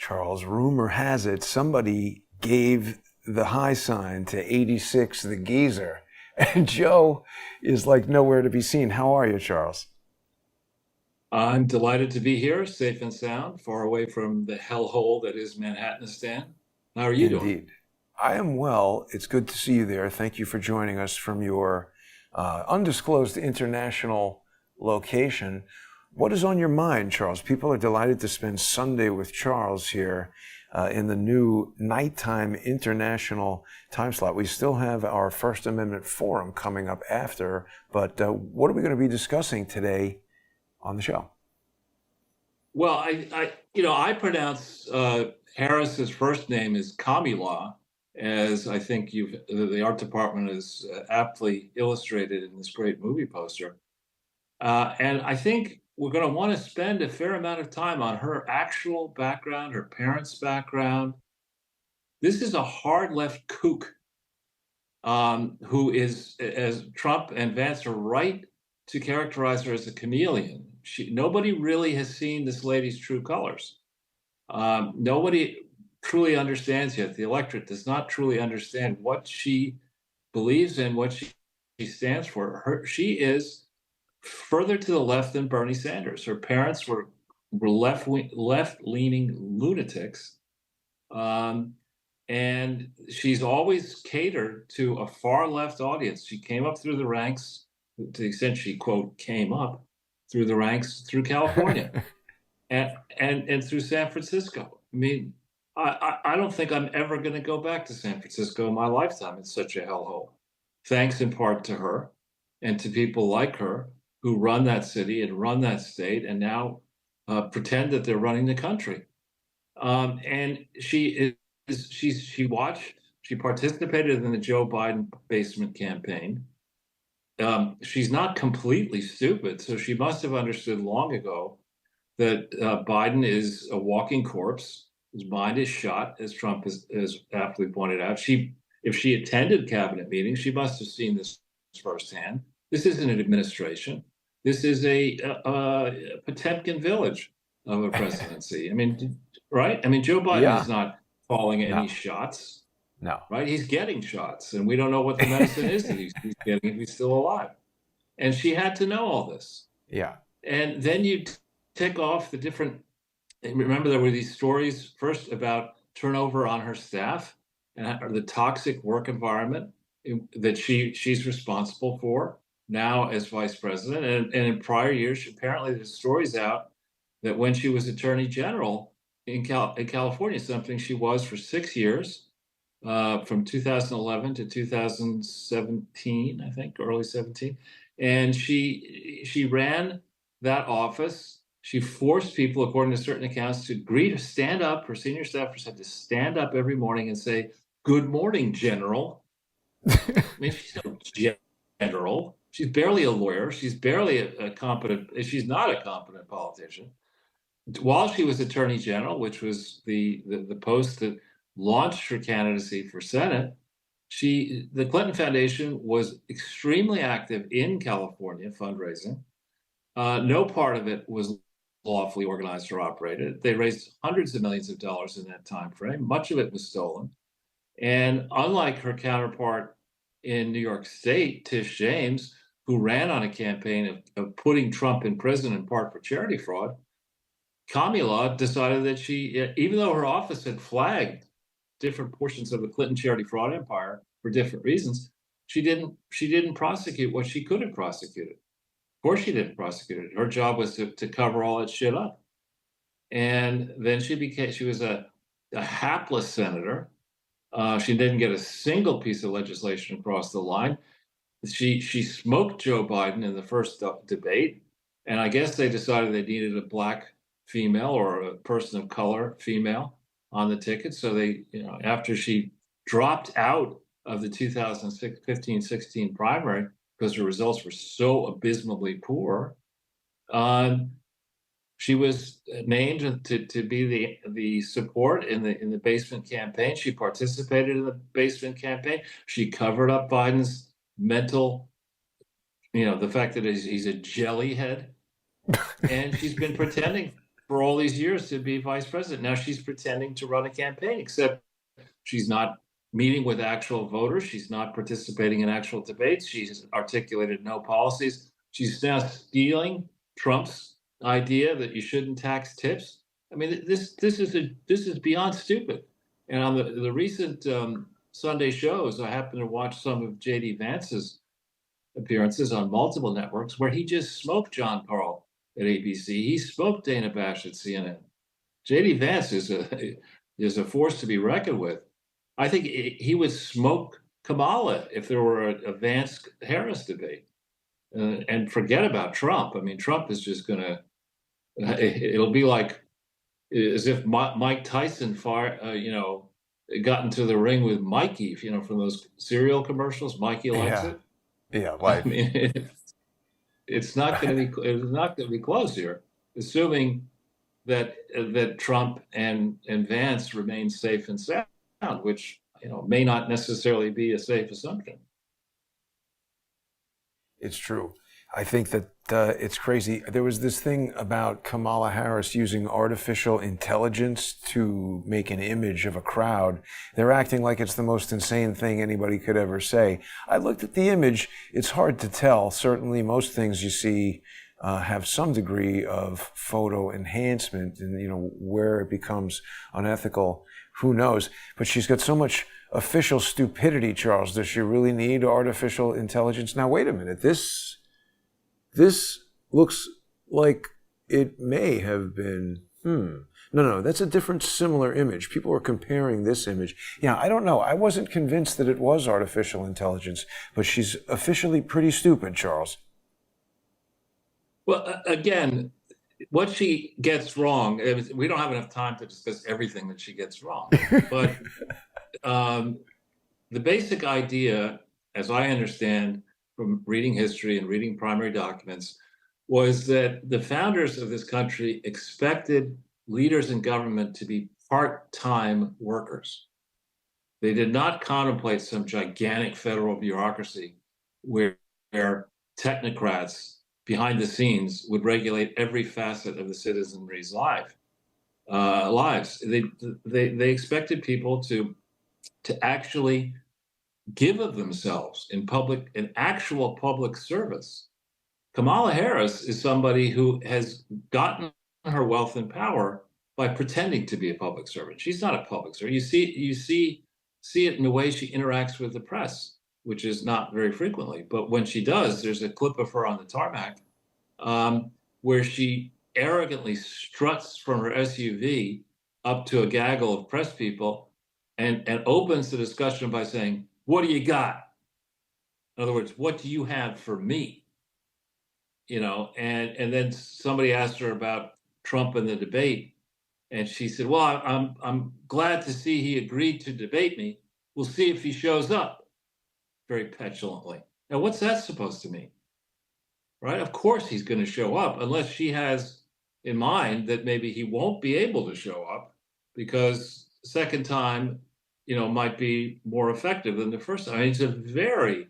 Charles, rumor has it somebody gave the high sign to 86 the geezer, and Joe is like nowhere to be seen. How are you, Charles? I'm delighted to be here, safe and sound, far away from the hellhole that is Manhattanistan. How are you doing? Indeed. I am well. It's good to see you there. Thank you for joining us from your undisclosed international location. What is on your mind, Charles? People are delighted to spend Sunday with Charles here in the new nighttime international time slot. We still have our First Amendment forum coming up after, but what are we going to be discussing today on the show? Well, I pronounce Harris's first name is Kamala, as I think the art department is aptly illustrated in this great movie poster. And I think we're going to want to spend a fair amount of time on her actual background, her parents' background. This is a hard left kook who is, as Trump and Vance are right to characterize her as a chameleon. Nobody really has seen this lady's true colors. Nobody truly understands yet. The electorate does not truly understand what she believes in, what she stands for. She is further to the left than Bernie Sanders. Her parents were left-leaning lunatics. And she's always catered to a far left audience. She came up through the ranks, to the extent she, quote, came up through the ranks through California and through San Francisco. I mean, I don't think I'm ever going to go back to San Francisco in my lifetime. It's such a hellhole. Thanks in part to her and to people like her who run that city and run that state and now pretend that they're running the country. And she participated in the Joe Biden basement campaign. She's not completely stupid, so she must have understood long ago that Biden is a walking corpse. His mind is shot, as Trump has aptly pointed out. If she attended cabinet meetings, she must have seen this firsthand. This isn't an administration. This is a Potemkin village of a presidency. I mean, right? I mean, Joe Biden is not calling any shots. No. Right? He's getting shots, and we don't know what the medicine is that he's getting if he's still alive. And she had to know all this. Yeah. And then you tick off the different. Remember, there were these stories first about turnover on her staff and the toxic work environment that she's responsible for now as vice president. And in prior years, apparently there's stories out that when she was attorney general in California, something she was for 6 years, from 2011 to 2017, I think, early 17. And she ran that office. She forced people, according to certain accounts, to stand up. Her senior staffers had to stand up every morning and say, "Good morning, General." I mean, she's no general. She's barely a lawyer. She's barely a competent. She's not a competent politician. While she was attorney general, which was the post that launched her candidacy for Senate, the Clinton Foundation was extremely active in California fundraising. No part of it was lawfully organized or operated. They raised hundreds of millions of dollars in that time frame. Much of it was stolen. And unlike her counterpart in New York State, Tish James, who ran on a campaign of putting Trump in prison in part for charity fraud, Commiela decided that even though her office had flagged different portions of the Clinton charity fraud empire for different reasons, she didn't prosecute what she could have prosecuted. Of course, she didn't prosecute it. Her job was to cover all that shit up. And then she was a hapless senator. She didn't get a single piece of legislation across the line. She smoked Joe Biden in the first debate, and I guess they decided they needed a black female or a person of color female on the ticket. So they, after she dropped out of the 2015-16 primary because her results were so abysmally poor, she was named to be the support in the basement campaign. She participated in the basement campaign. She covered up Biden's mental, the fact that he's a jelly head, and she's been pretending for all these years to be vice president. Now she's pretending to run a campaign, except she's not meeting with actual voters. She's not participating in actual debates. She's articulated no policies. She's now stealing Trump's idea that you shouldn't tax tips. I mean, this is beyond stupid. And on the recent Sunday shows, I happened to watch some of J.D. Vance's appearances on multiple networks where he just smoked John Carl at ABC. He smoked Dana Bash at CNN. J.D. Vance is a force to be reckoned with. I think he would smoke Kamala if there were a Vance Harris debate, and forget about Trump. I mean, Trump is just going to. It'll be like as if Mike Tyson got into the ring with Mikey, from those cereal commercials. Mikey likes it. Yeah, life. I mean, it's not going to be. It's not going to be close here, assuming that Trump and Vance remain safe and sound, which may not necessarily be a safe assumption. It's true. I think that it's crazy. There was this thing about Kamala Harris using artificial intelligence to make an image of a crowd. They're acting like it's the most insane thing anybody could ever say. I looked at the image. It's hard to tell. Certainly most things you see have some degree of photo enhancement, and where it becomes unethical, who knows? But she's got so much official stupidity, Charles. Does she really need artificial intelligence? Now, wait a minute. This looks like it may have been, No, that's a different similar image. People are comparing this image. Yeah, I don't know. I wasn't convinced that it was artificial intelligence, but she's officially pretty stupid, Charles. Well, again, what she gets wrong, we don't have enough time to discuss everything that she gets wrong, but the basic idea, as I understand from reading history and reading primary documents, was that the founders of this country expected leaders in government to be part-time workers. They did not contemplate some gigantic federal bureaucracy where technocrats behind the scenes would regulate every facet of the citizenry's lives. They expected people to actually give of themselves in actual public service. Kamala Harris is somebody who has gotten her wealth and power by pretending to be a public servant. She's not a public servant. You see it in the way she interacts with the press, which is not very frequently. But when she does, there's a clip of her on the tarmac where she arrogantly struts from her SUV up to a gaggle of press people and opens the discussion by saying, "What do you got?" In other words, what do you have for me? And then somebody asked her about Trump in the debate, and she said, "Well, I'm glad to see he agreed to debate me. We'll see if he shows up," very petulantly. Now, what's that supposed to mean? Right? Of course he's going to show up, unless she has in mind that maybe he won't be able to show up because the second time, might be more effective than the first time. I mean, it's a very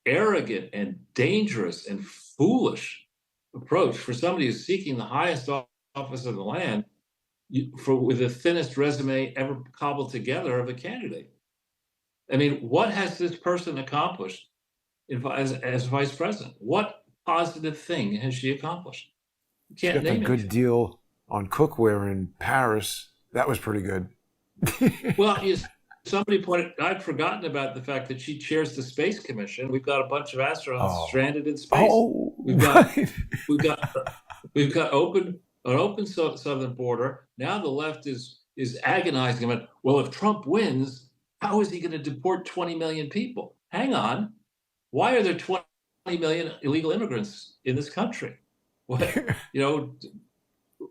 arrogant and dangerous and foolish approach for somebody who's seeking the highest office in the land with the thinnest resume ever cobbled together of a candidate. I mean, what has this person accomplished as vice president? What positive thing has she accomplished? You can't name it. Got a good deal on cookware in Paris. That was pretty good. Well, somebody pointed. I'd forgotten about the fact that she chairs the Space Commission. We've got a bunch of astronauts stranded in space. We've got an open southern border. Now the left is agonizing about, well, if Trump wins, how is he going to deport 20 million people? Hang on. Why are there 20 million illegal immigrants in this country? What,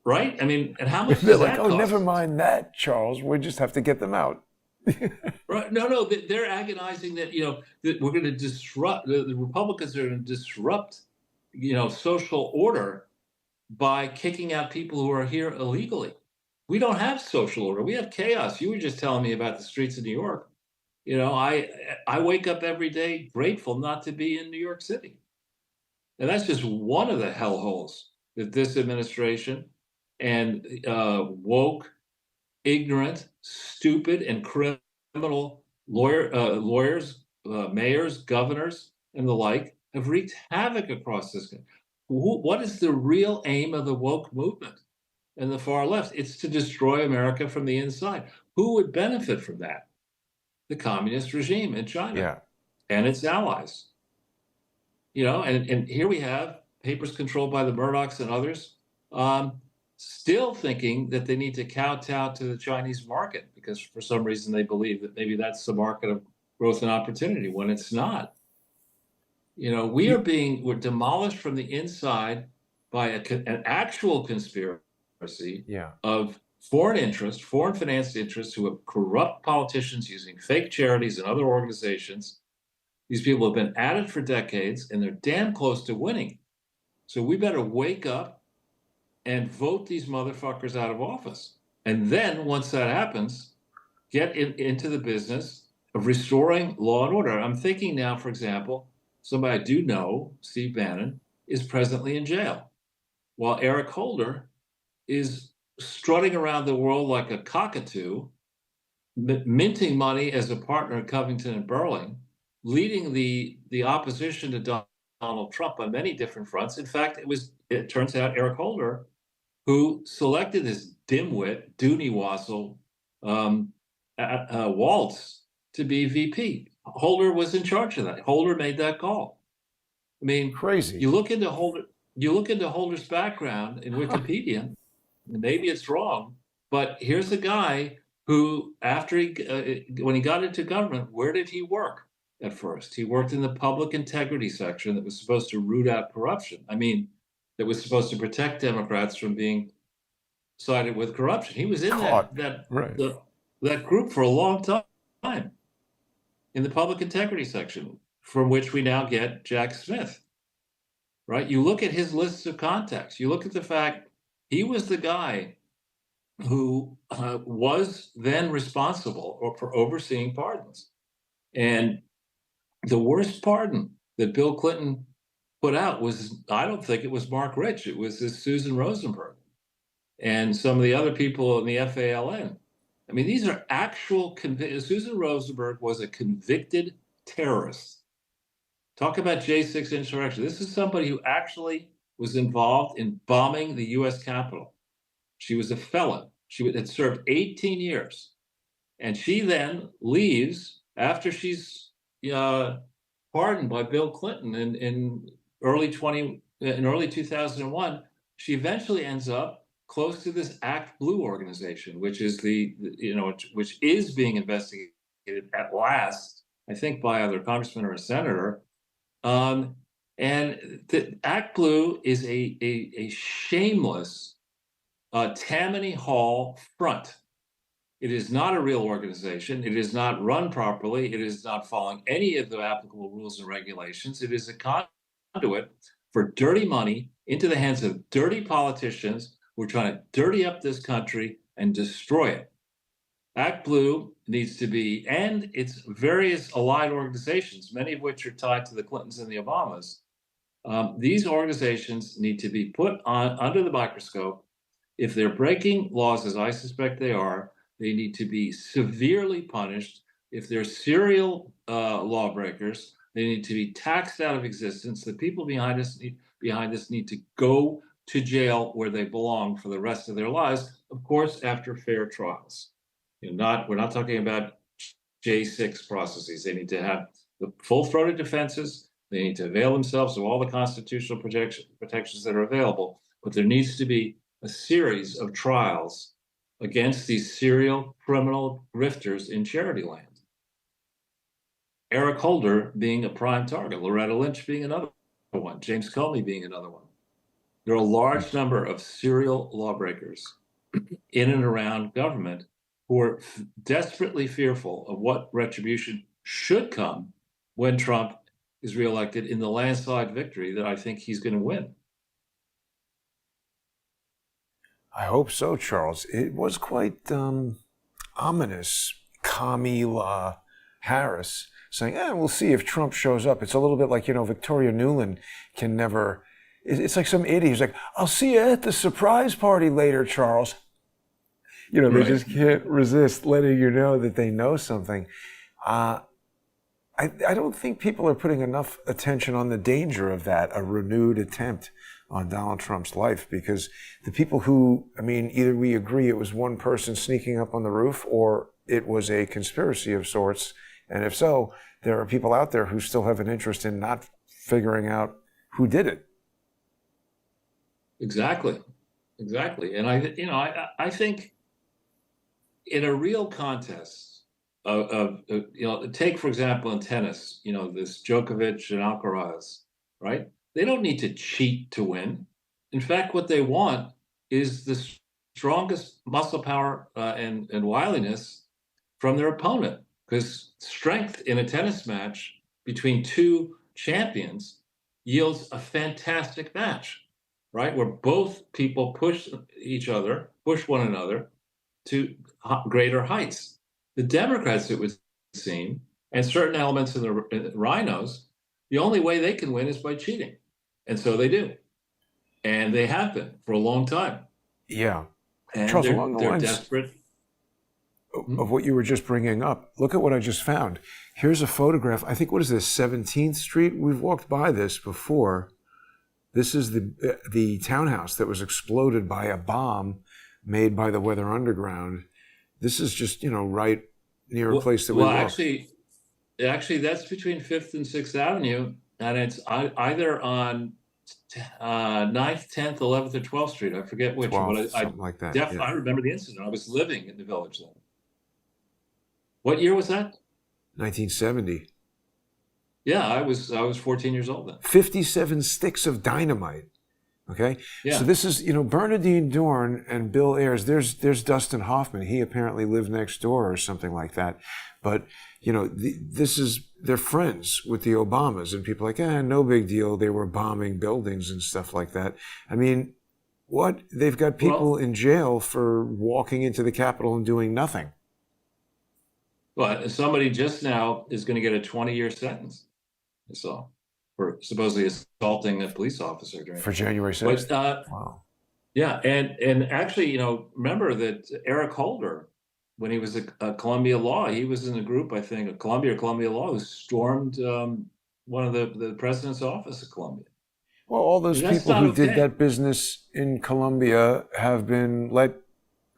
right? I mean, and how much does that cost? Never mind that, Charles. We just have to get them out. Right? No, they're agonizing that that we're going to disrupt. The Republicans are going to disrupt, social order by kicking out people who are here illegally. We don't have social order. We have chaos. You were just telling me about the streets of New York. I wake up every day grateful not to be in New York City, and that's just one of the hellholes that this administration and woke, ignorant, stupid, and criminal lawyers, mayors, governors, and the like have wreaked havoc across this country. What is the real aim of the woke movement and the far left? It's to destroy America from the inside. Who would benefit from that? The communist regime in China Yeah. and its allies. And here we have papers controlled by the Murdochs and others, still thinking that they need to kowtow to the Chinese market because for some reason they believe that maybe that's the market of growth and opportunity when it's not. We're demolished from the inside by an actual conspiracy Yeah. of foreign financed interests who have corrupt politicians using fake charities and other organizations. These people have been at it for decades and they're damn close to winning. So we better wake up and vote these motherfuckers out of office. And then once that happens, get into the business of restoring law and order. I'm thinking now, for example, somebody I do know, Steve Bannon, is presently in jail, while Eric Holder is strutting around the world like a cockatoo, minting money as a partner in Covington and Burling, leading the opposition to Donald Trump on many different fronts. In fact, it turns out Eric Holder, who selected this dimwit, Dooney Wassel, Waltz to be VP. Holder was in charge of that. Holder made that call. I mean, Crazy. You look into Holder's background in Wikipedia. Maybe it's wrong, but here's a guy who, when he got into government, where did he work at first? He worked in the public integrity section that was supposed to root out corruption. I mean, that was supposed to protect Democrats from being sided with corruption. He was in that group for a long time in the public integrity section, from which we now get Jack Smith. Right? You look at his lists of contacts. You look at the fact he was the guy who was then responsible for overseeing pardons. And the worst pardon that Bill Clinton put out was, I don't think it was Mark Rich. It was this Susan Rosenberg and some of the other people in the FALN. I mean, these are actual Susan Rosenberg was a convicted terrorist. Talk about J6 insurrection. This is somebody who actually was involved in bombing the U.S. Capitol. She was a felon. She had served 18 years. And she then leaves after she's pardoned by Bill Clinton in early 2001. She eventually ends up close to this Act Blue organization, which is which is being investigated at last, I think, by either a congressman or a senator. And the Act Blue is a shameless Tammany Hall front. It is not a real organization. It is not run properly. It is not following any of the applicable rules and regulations. It is a conduit for dirty money into the hands of dirty politicians who are trying to dirty up this country and destroy it. Act Blue needs to be, and its various allied organizations, many of which are tied to the Clintons and the Obamas. These organizations need to be put under the microscope. If they're breaking laws, as I suspect they are, they need to be severely punished. If they're serial lawbreakers, they need to be taxed out of existence. The people behind this need to go to jail where they belong for the rest of their lives, of course, after fair trials. We're not talking about J6 processes. They need to have the full-throated defenses. They need to avail themselves of all the constitutional protections that are available. But there needs to be a series of trials against these serial criminal grifters in charity land. Eric Holder being a prime target, Loretta Lynch being another one, James Comey being another one. There are a large number of serial lawbreakers in and around government who are desperately fearful of what retribution should come when Trump is reelected in the landslide victory that I think he's going to win. I hope so, Charles. It was quite ominous. Kamala Harris saying, we'll see if Trump shows up. It's a little bit like, Victoria Nuland can never it's like some idiot who's like, I'll see you at the surprise party later, Charles. You know, they Right. just can't resist letting you know that they know something. I don't think people are putting enough attention on the danger of that, a renewed attempt on Donald Trump's life, because the people who, I mean, either we agree it was one person sneaking up on the roof or it was a conspiracy of sorts. And if so, there are people out there who still have an interest in not figuring out who did it. Exactly. Exactly. And I think in a real contest take, for example, in tennis, this Djokovic and Alcaraz, right? They don't need to cheat to win. In fact, what they want is the strongest muscle power and wiliness from their opponent, because strength in a tennis match between two champions yields a fantastic match, right? Where both people push one another to greater heights. The Democrats, it would seem, and certain elements in the rhinos, the only way they can win is by cheating. And so they do. And they have been for a long time. Yeah. And Charles, along the they're lines desperate of what you were just bringing up, look at what I just found. Here's a photograph. I think, what is this, 17th Street? We've walked by this before. This is the townhouse that was exploded by a bomb made by the Weather Underground. This is just, right near a place that we walk. Actually, that's between 5th and 6th Avenue, and it's either on 9th, 10th, 11th, or 12th Street. I forget which. 12th, but something like that. I remember the incident. I was living in the village then. What year was that? 1970. Yeah, I was 14 years old then. 57 sticks of dynamite. Okay. Yeah. So this is, Bernadine Dorn and Bill Ayers. There's Dustin Hoffman. He apparently lived next door or something like that. But, they're friends with the Obamas, and people are like, no big deal. They were bombing buildings and stuff like that. I mean, what? They've got people in jail for walking into the Capitol and doing nothing. Well, somebody just now is going to get a 20-year sentence. I saw, for supposedly assaulting a police officer for January 6th. Wow. Yeah, and actually, remember that Eric Holder, when he was at Columbia Law, he was in a group, I think, at Columbia Law, who stormed one of the president's office at Columbia. Well, all those people who did that business in Columbia have been let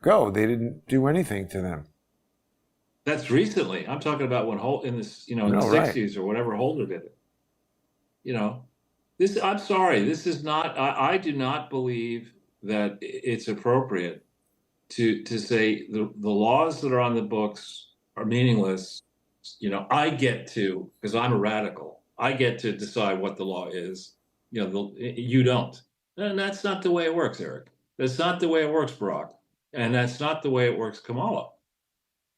go. They didn't do anything to them. That's recently. I'm talking about when in this, in the 60s or whatever Holder did it. I'm sorry. This is not. I do not believe that it's appropriate to say the laws that are on the books are meaningless. I get to, because I'm a radical, I get to decide what the law is. You don't. And that's not the way it works, Eric. That's not the way it works, Barack. And that's not the way it works, Kamala.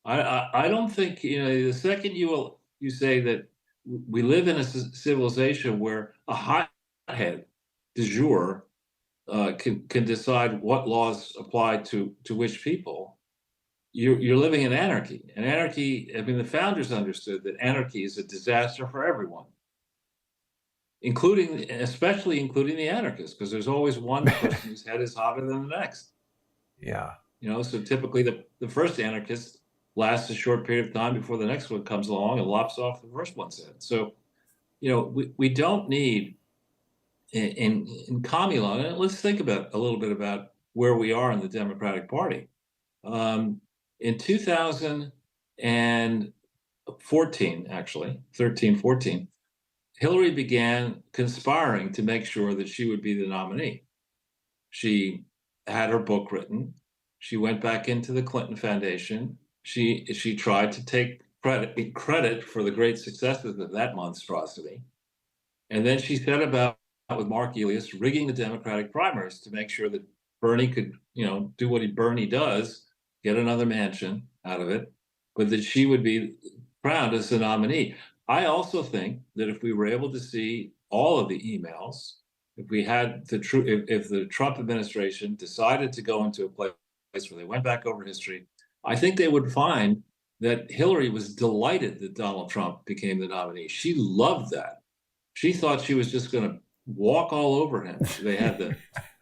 I don't think, the second you say that we live in a civilization where a hothead du jour can decide what laws apply to which people, you're living in anarchy. And anarchy, the founders understood that anarchy is a disaster for everyone, especially including the anarchists, because there's always one person whose head is hotter than the next. Yeah. So typically the first anarchist lasts a short period of time before the next one comes along and lops off the first one's head. So, we don't need in Commiela. Let's think a little bit about where we are in the Democratic Party. In 2014, actually, 13, 14, Hillary began conspiring to make sure that she would be the nominee. She had her book written. She went back into the Clinton Foundation. She tried to take credit for the great successes of that monstrosity. And then she set about, with Mark Elias, rigging the Democratic primaries to make sure that Bernie could, do what Bernie does, get another mansion out of it, but that she would be crowned as the nominee. I also think that if we were able to see all of the emails, if we had if the Trump administration decided to go into a place where they went back over history, I think they would find that Hillary was delighted that Donald Trump became the nominee. She loved that. She thought she was just going to walk all over him. They had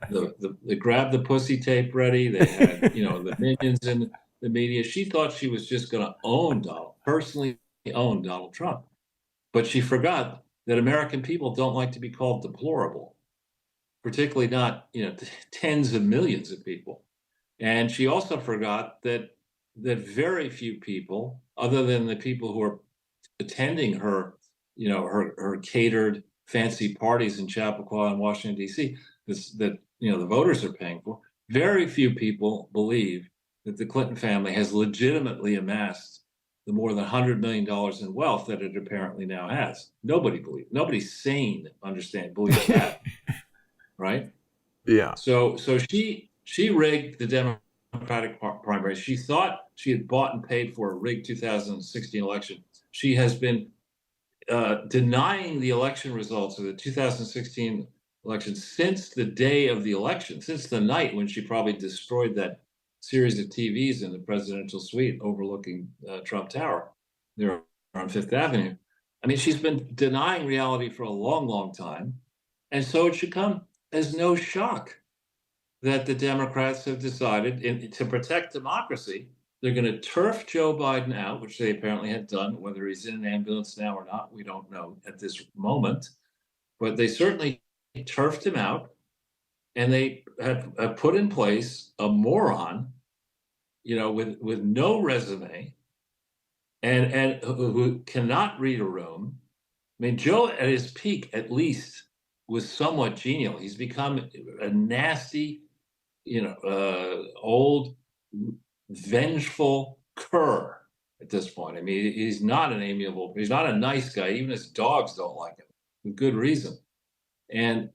the grab the pussy tape ready. They had, the minions in the media. She thought she was just going to personally own Donald Trump. But she forgot that American people don't like to be called deplorable, particularly not, tens of millions of people. And she also forgot that very few people, other than the people who are attending her, her catered fancy parties in Chappaqua and Washington, D.C., that the voters are paying for, very few people believe that the Clinton family has legitimately amassed the more than $100 million in wealth that it apparently now has. Nobody believes. Nobody sane believes that, right? Yeah. So she rigged the Democratic primary. She thought she had bought and paid for a rigged 2016 election. She has been denying the election results of the 2016 election since the day of the election, since the night when she probably destroyed that series of TVs in the presidential suite overlooking Trump Tower there on Fifth Avenue. I mean, she's been denying reality for a long, long time. And so it should come as no shock that the Democrats have decided to protect democracy, they're going to turf Joe Biden out, which they apparently had done. Whether he's in an ambulance now or not, we don't know at this moment. But they certainly turfed him out, and they have put in place a moron, with no resume, and who cannot read a room. I mean, Joe at his peak, at least, was somewhat genial. He's become a nasty, old, vengeful cur at this point. I mean, he's not he's not a nice guy. Even his dogs don't like him, with good reason. And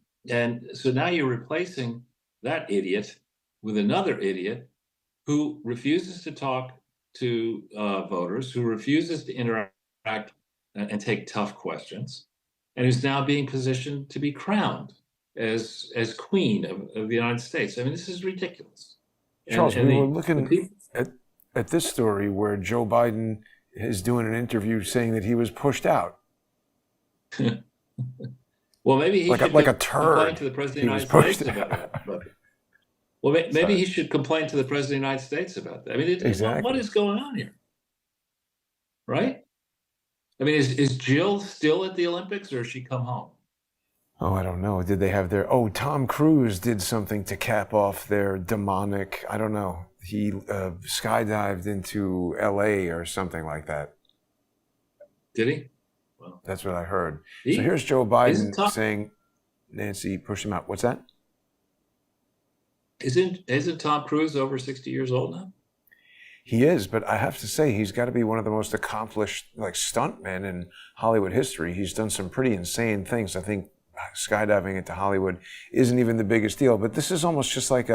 so now you're replacing that idiot with another idiot who refuses to talk to voters, who refuses to interact and take tough questions, and who's now being positioned to be crowned as queen of the United States. I mean, this is ridiculous. Charles, we were looking at this story where Joe Biden is doing an interview saying that he was pushed out. Well, maybe he should like a turd. complain to the president of the United States about that. Well, maybe he should complain to the president of the United States about that. I mean, exactly. What is going on here? Right? I mean, is Jill still at the Olympics, or has she come home? Oh, I don't know. Did they have Tom Cruise did something to cap off their demonic, I don't know. He skydived into LA or something like that. Did he? Well, that's what I heard. So here's Joe Biden saying, Nancy, push him out. What's that? Isn't Tom Cruise over 60 years old now? He is, but I have to say he's got to be one of the most accomplished stuntmen in Hollywood history. He's done some pretty insane things. I think skydiving into Hollywood isn't even the biggest deal, but this is almost just like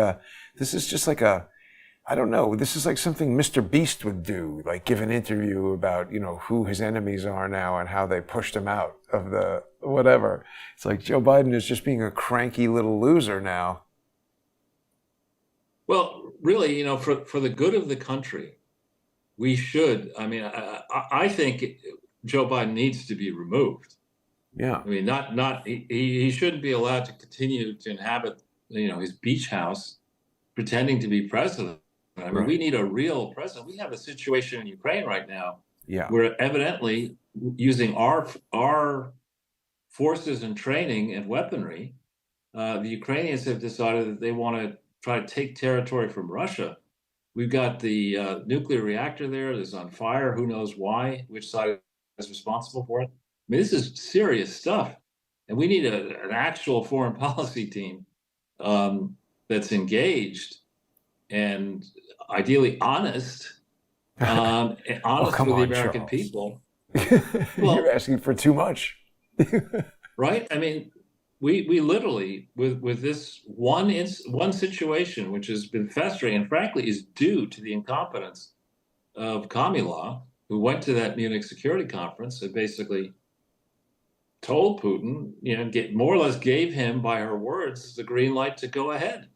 I don't know, this is like something Mr. Beast would do, like give an interview about, who his enemies are now and how they pushed him out of the whatever. It's like Joe Biden is just being a cranky little loser now. Well, really, for the good of the country, we should. I mean, I think Joe Biden needs to be removed. Yeah. I mean, he shouldn't be allowed to continue to inhabit, his beach house, pretending to be president. I mean, We need a real president. We have a situation in Ukraine right now, where evidently using our forces and training and weaponry, the Ukrainians have decided that they want to try to take territory from Russia. We've got the nuclear reactor there that's on fire. Who knows why? Which side is responsible for it? I mean, this is serious stuff, and we need an actual foreign policy team that's engaged and ideally honest, with the American Charles. people. You're asking for too much. Right? I mean, we literally, with this one situation, which has been festering and frankly is due to the incompetence of Commiela, who went to that Munich Security Conference and basically told Putin, more or less gave him, by her words, the green light to go ahead.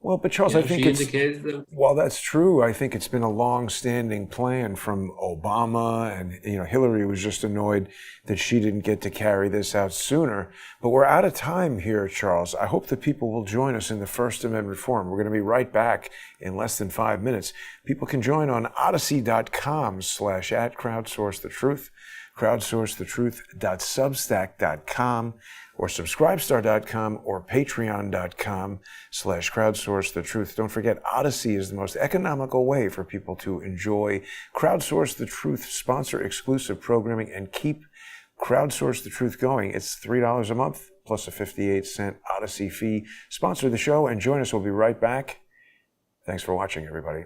Well, but Charles, You I know, think she it's, indicated that. while that's true, I think it's been a long-standing plan from Obama, and Hillary was just annoyed that she didn't get to carry this out sooner. But we're out of time here, Charles. I hope that people will join us in the First Amendment Forum. We're going to be right back in less than 5 minutes. People can join on odyssey.com/@crowdsourcethetruth, crowdsourcethetruth.substack.com, or subscribestar.com, or patreon.com/crowdsourcethetruth. Don't forget, Odyssey is the most economical way for people to enjoy Crowdsource the Truth, sponsor exclusive programming, and keep Crowdsource the Truth going. It's $3 a month plus a 58-cent Odyssey fee. Sponsor the show and join us. We'll be right back. Thanks for watching, everybody.